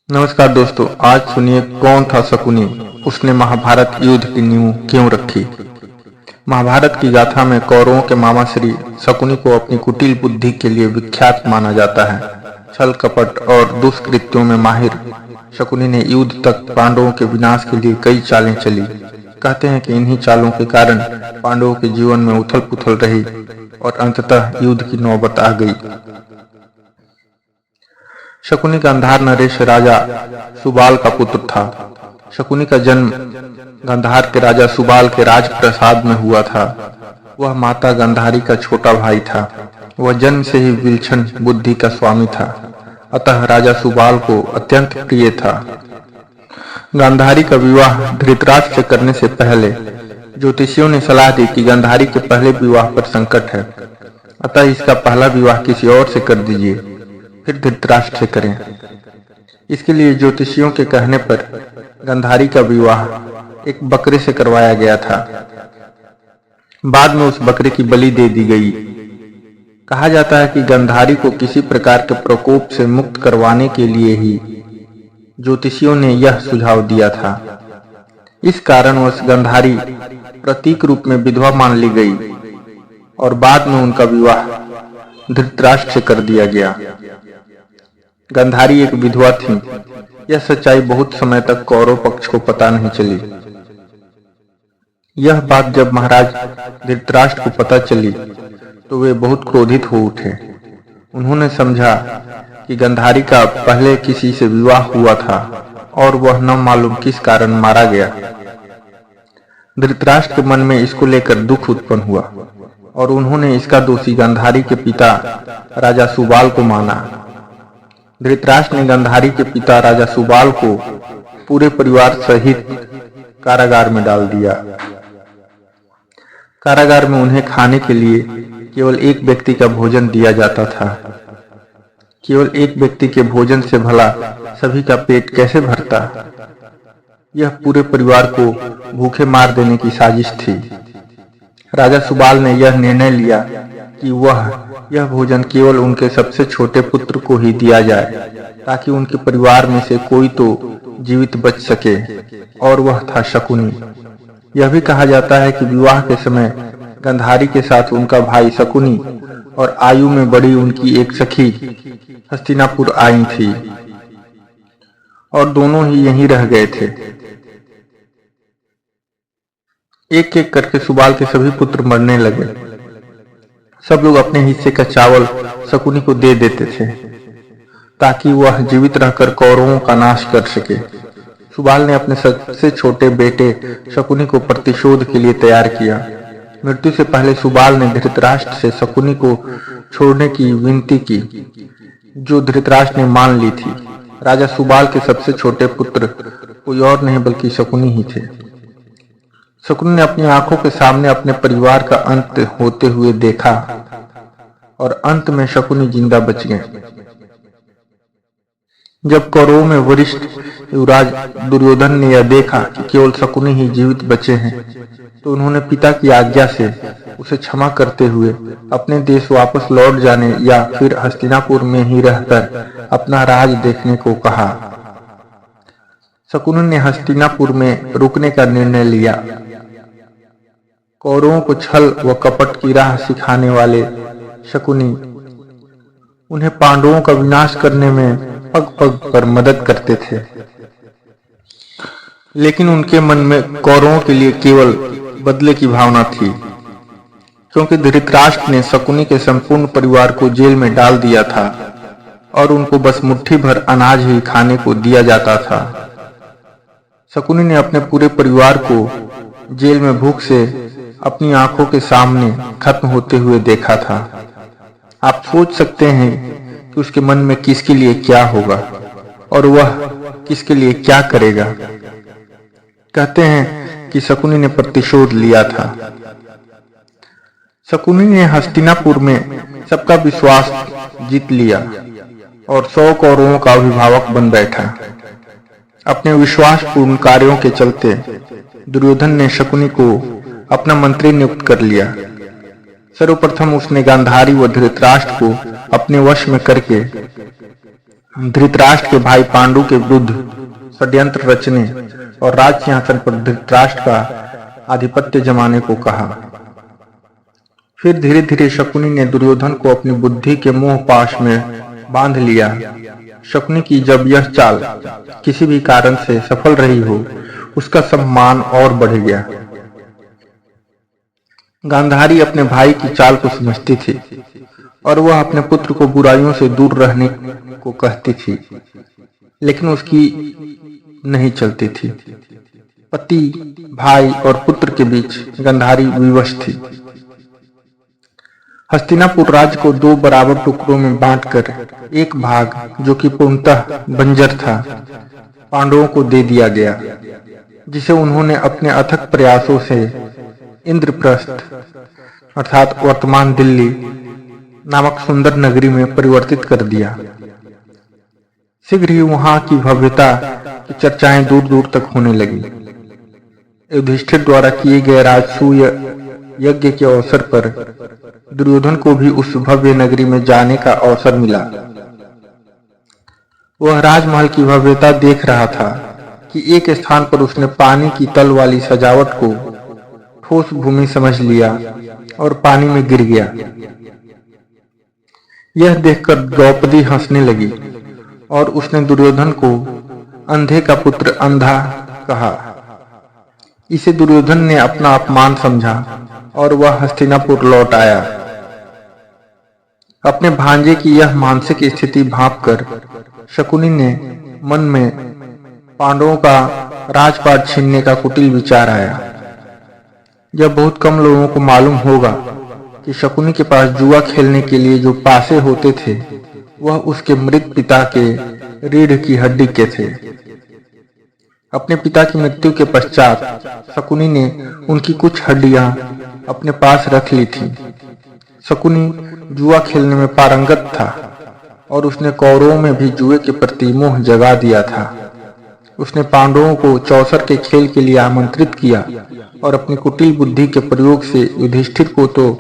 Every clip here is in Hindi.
नमस्कार दोस्तों, आज सुनिए कौन था शकुनी। उसने महाभारत युद्ध की नींव क्यों रखी। महाभारत की गाथा में कौरवों के मामा श्री शकुनी को अपनी कुटिल बुद्धि के लिए विख्यात माना जाता है। छल कपट और दुष्कृत्यों में माहिर शकुनी ने युद्ध तक पांडवों के विनाश के लिए कई चालें चली। कहते हैं कि इन्हीं चालों के कारण पांडवों के जीवन में उथल पुथल रही और अंततः युद्ध की नौबत आ गई। शकुनी गांधार नरेश राजा सुबाल का पुत्र था। शकुनी का जन्म गांधार के राजा सुबाल के राजप्रसाद में हुआ था। वह माता गांधारी का छोटा भाई था। वह जन्म से ही विलक्षण बुद्धि का स्वामी था, अतः राजा सुबाल को अत्यंत प्रिय था। गांधारी का विवाह धृतराष्ट्र से करने से पहले ज्योतिषियों ने सलाह दी कि गांधारी के पहले विवाह पर संकट है, अतः इसका पहला विवाह किसी और से कर दीजिए, फिर धृतराष्ट्र से करें। इसके लिए ज्योतिषियों के कहने पर गांधारी का विवाह एक बकरे से करवाया गया था। बाद में उस बकरे की बलि दे दी गई। कहा जाता है कि गांधारी को किसी प्रकार के प्रकोप से मुक्त करवाने के लिए ही ज्योतिषियों ने यह सुझाव दिया था। इस कारणवश गांधारी प्रतीक रूप में विधवा मान ली गई और बाद में उनका विवाह धृतराष्ट्र से कर दिया गया। गांधारी एक विधवा थी। यह सच्चाई बहुत समय तक कौरव पक्ष को पता नहीं चली। यह बात जब महाराज धृतराष्ट्र को पता चली तो वे बहुत क्रोधित हो उठे। उन्होंने समझा कि गांधारी का पहले किसी से विवाह हुआ था और वह न मालूम किस कारण मारा गया। धृतराष्ट्र के मन में इसको लेकर दुख उत्पन्न हुआ और उन्होंने इसका दोषी गांधारी के पिता राजा सुबाल को माना। धृतराष्ट्र ने गांधारी के पिता राजा सुबाल को पूरे परिवार सहित कारागार में डाल दिया। कारागार में उन्हें खाने के लिए केवल एक व्यक्ति का भोजन दिया जाता था। केवल एक व्यक्ति के भोजन से भला सभी का पेट कैसे भरता। यह पूरे परिवार को भूखे मार देने की साजिश थी। राजा सुबाल ने यह निर्णय लिया कि वह यह भोजन केवल उनके सबसे छोटे पुत्र को ही दिया जाए, ताकि उनके परिवार में से कोई तो जीवित बच सके, और वह था शकुनी। यह भी कहा जाता है कि विवाह के समय गांधारी के साथ उनका भाई शकुनी और आयु में बड़ी उनकी एक सखी हस्तिनापुर आई थी और दोनों ही यहीं रह गए थे। एक एक करके सुबाल के सभी पुत्र मरने लगे। सब लोग अपने हिस्से का चावल शकुनी को दे देते थे ताकि वह जीवित रहकर कौरवों का नाश कर सके। सुबाल ने अपने सबसे छोटे बेटे शकुनी को प्रतिशोध के लिए तैयार किया। मृत्यु से पहले सुबाल ने धृतराष्ट्र से शकुनी को छोड़ने की विनती की, जो धृतराष्ट्र ने मान ली थी। राजा सुबाल के सबसे छोटे पुत्र कोई और नहीं बल्कि शकुनी ही थे। शकुनी ने अपनी आंखों के सामने अपने परिवार का अंत होते हुए देखा और अंत में शकुनी जिंदा बच गए। जब कौरवों में वरिष्ठ युवराज दुर्योधन ने यह देखा कि केवल शकुनी ही जीवित बचे हैं, तो उन्होंने पिता की आज्ञा से उसे क्षमा करते हुए अपने देश वापस लौट जाने या फिर हस्तिनापुर में ही रहकर अपना राज देखने को कहा। शकुनी ने हस्तिनापुर में रुकने का निर्णय लिया। कौरवों को छल व कपट की राह सिखाने वाले शकुनी उन्हें पांडवों का विनाश करने में पग पग पर मदद करते थे, लेकिन उनके मन में कौरवों के लिए केवल बदले की भावना थी, क्योंकि धृतराष्ट्र ने शकुनी के संपूर्ण परिवार को जेल में डाल दिया था और उनको बस मुट्ठी भर अनाज ही खाने को दिया जाता था। शकुनी ने अपने पूरे परिवार को जेल में भूख से अपनी आंखों के सामने खत्म होते हुए देखा था। आप सोच सकते हैं कि उसके मन में किसके लिए क्या होगा और वह किसके लिए क्या करेगा। कहते हैं कि शकुनी ने प्रतिशोध लिया था। शकुनी ने हस्तिनापुर में सबका विश्वास जीत लिया और 100 कौरवों का अभिभावक बन बैठा। अपने विश्वासपूर्ण कार्यों के चलते दुर्योधन ने शकुनी को अपना मंत्री नियुक्त कर लिया। सर्वप्रथम उसने गांधारी व धृतराष्ट्र को अपने वश में करके धृतराष्ट्र के भाई पांडु के विरुद्ध षड्यंत्र रचने और राज सिंहासन पर धृतराष्ट्र का आधिपत्य जमाने को कहा। फिर धीरे धीरे शकुनी ने दुर्योधन को अपनी बुद्धि के मोह पाश में बांध लिया। शकुनी की जब यह चाल किसी भी कारण से सफल रही हो, उसका सम्मान और बढ़ गया। गांधारी अपने भाई की चाल को समझती थी और वह अपने पुत्र को बुराइयों से दूर रहने को कहती थी, लेकिन उसकी नहीं चलती थी। पति, भाई और पुत्र के बीच गांधारी विवश थी। हस्तिनापुर राज्य को 2 बराबर टुकड़ों में बांटकर एक भाग, जो कि पूर्णतः बंजर था, पांडवों को दे दिया गया, जिसे उन्होंने अपने अथक प्रयासों से इंद्रप्रस्थ अर्थात वर्तमान दिल्ली नामक सुंदर नगरी में परिवर्तित कर दिया। शीघ्र ही वहां की भव्यता की चर्चाएं दूर दूर तक होने लगी। युधिष्ठिर द्वारा किए गए राजसूय यज्ञ के अवसर पर दुर्योधन को भी उस भव्य नगरी में जाने का अवसर मिला। वह राजमहल की भव्यता देख रहा था कि एक स्थान पर उसने पानी की तल वाली सजावट को ठोस भूमि समझ लिया और पानी में गिर गया। यह देखकर द्रौपदी हंसने लगी और उसने दुर्योधन को अंधे का पुत्र अंधा कहा। इसे दुर्योधन ने अपना अपमान समझा और वह हस्तिनापुर लौट आया। अपने भांजे की यह मानसिक स्थिति भांपकर शकुनी ने मन में पांडवों का राजपाट छीनने का कुटिल विचार आया। यह बहुत कम लोगों को मालूम होगा कि शकुनी के पास जुआ खेलने के लिए जो पासे होते थे, वह उसके मृत पिता के रीढ़ की हड्डी के थे। अपने पिता की मृत्यु के पश्चात शकुनी ने उनकी कुछ हड्डियां अपने पास रख ली थी। शकुनी जुआ खेलने में पारंगत था और उसने कौरवों में भी जुए के प्रति मोह जगा दिया था। उसने पांडवों को चौसर के खेल के लिए आमंत्रित किया और अपनी कुटिल बुद्धि के प्रयोग से युधिष्ठिर को तो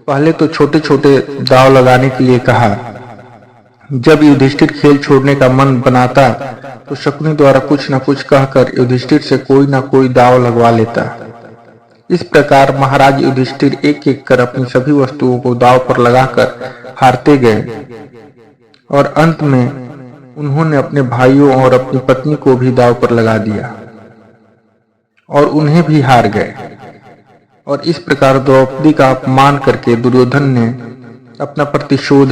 पहले तो छोटे छोटे दांव लगाने के लिए कहा। जब युधिष्ठिर खेल छोड़ने का मन बनाता तो शकुनी द्वारा कुछ न कुछ कहकर युधिष्ठिर से कोई न कोई दांव लगवा लेता। इस प्रकार महाराज युधिष्ठिर एक एक कर अपनी सभी वस्तुओं को दांव पर लगाकर हारते गए और अंत में उन्होंने अपने भाइयों और अपनी पत्नी को भी दांव पर लगा दिया और उन्हें भी हार गए। और इस प्रकार द्रौपदी का अपमान करके दुर्योधन ने अपना प्रतिशोध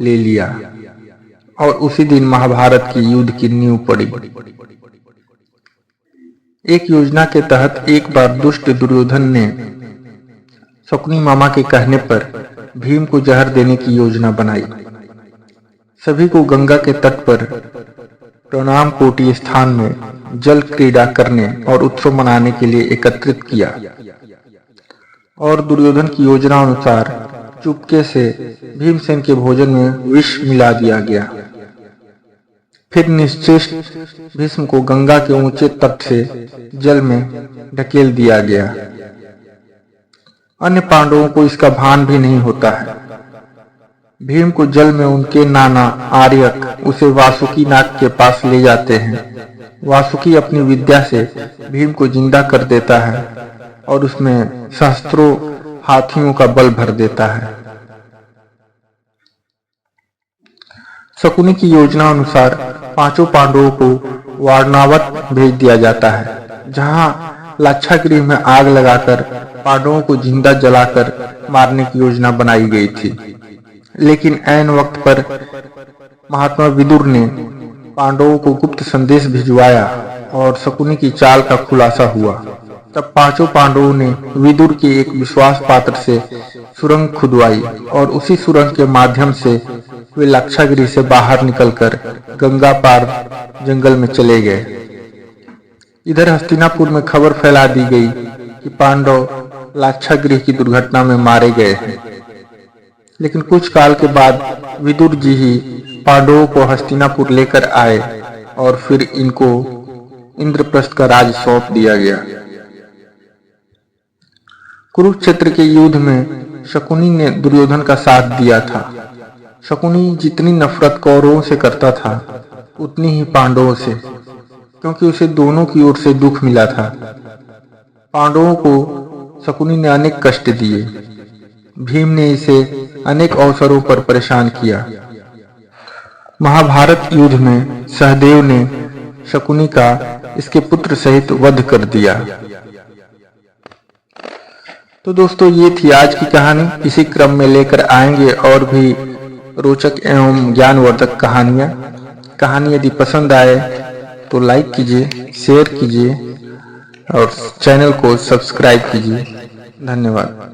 ले लिया और उसी दिन महाभारत की युद्ध की नींव पड़ी। एक योजना के तहत एक बार दुष्ट दुर्योधन ने शकुनी मामा के कहने पर भीम को जहर देने की योजना बनाई। सभी को गंगा के तट पर प्रणाम कोटि स्थान में जल क्रीड़ा करने और उत्सव मनाने के लिए एकत्रित किया और दुर्योधन की योजना अनुसार चुपके से भीमसेन के भोजन में विष मिला दिया गया। फिर निश्चेष्ट भीष्म को गंगा के ऊंचे तट से जल में ढकेल दिया गया। अन्य पांडवों को इसका भान भी नहीं होता है। भीम को जल में उनके नाना आर्यक उसे वासुकी नाग के पास ले जाते हैं। वासुकी अपनी विद्या से भीम को जिंदा कर देता है और उसमें सहस्त्रों हाथियों का बल भर देता है। शकुनी की योजना अनुसार 5 पांडवों को वारणावत भेज दिया जाता है, जहां लाक्षागृह में आग लगाकर पांडवों को जिंदा जलाकर मारने की योजना बनाई गई थी। लेकिन ऐन वक्त पर महात्मा विदुर ने पांडवों को गुप्त संदेश भिजवाया और शकुनी की चाल का खुलासा हुआ। तब 5 पांडवों ने विदुर के एक विश्वास पात्र से सुरंग खुदवाई और उसी सुरंग के माध्यम से वे लाक्षागृह से बाहर निकलकर गंगा पार जंगल में चले गए। इधर हस्तिनापुर में खबर फैला दी गई कि पांडव लाक्षागृह की दुर्घटना में मारे गए हैं। लेकिन कुछ काल के बाद विदुर जी ही पांडवों को हस्तिनापुर लेकर आए और फिर इनको इंद्रप्रस्थ का राज सौंप दिया गया। कुरुक्षेत्र के युद्ध में शकुनी ने दुर्योधन का साथ दिया था शकुनी जितनी नफरत कौरवों से करता था उतनी ही पांडवों से, क्योंकि उसे दोनों की ओर से दुख मिला था। पांडवों को शकुनी ने अनेक कष्ट दिए। भीम ने इसे अनेक अवसरों पर परेशान किया। महाभारत युद्ध में सहदेव ने शकुनी का इसके पुत्र सहित वध कर दिया। तो दोस्तों, ये थी आज की कहानी। इसी क्रम में लेकर आएंगे और भी रोचक एवं ज्ञानवर्धक कहानी यदि पसंद आए तो लाइक कीजिए, शेयर कीजिए और चैनल को सब्सक्राइब कीजिए। धन्यवाद।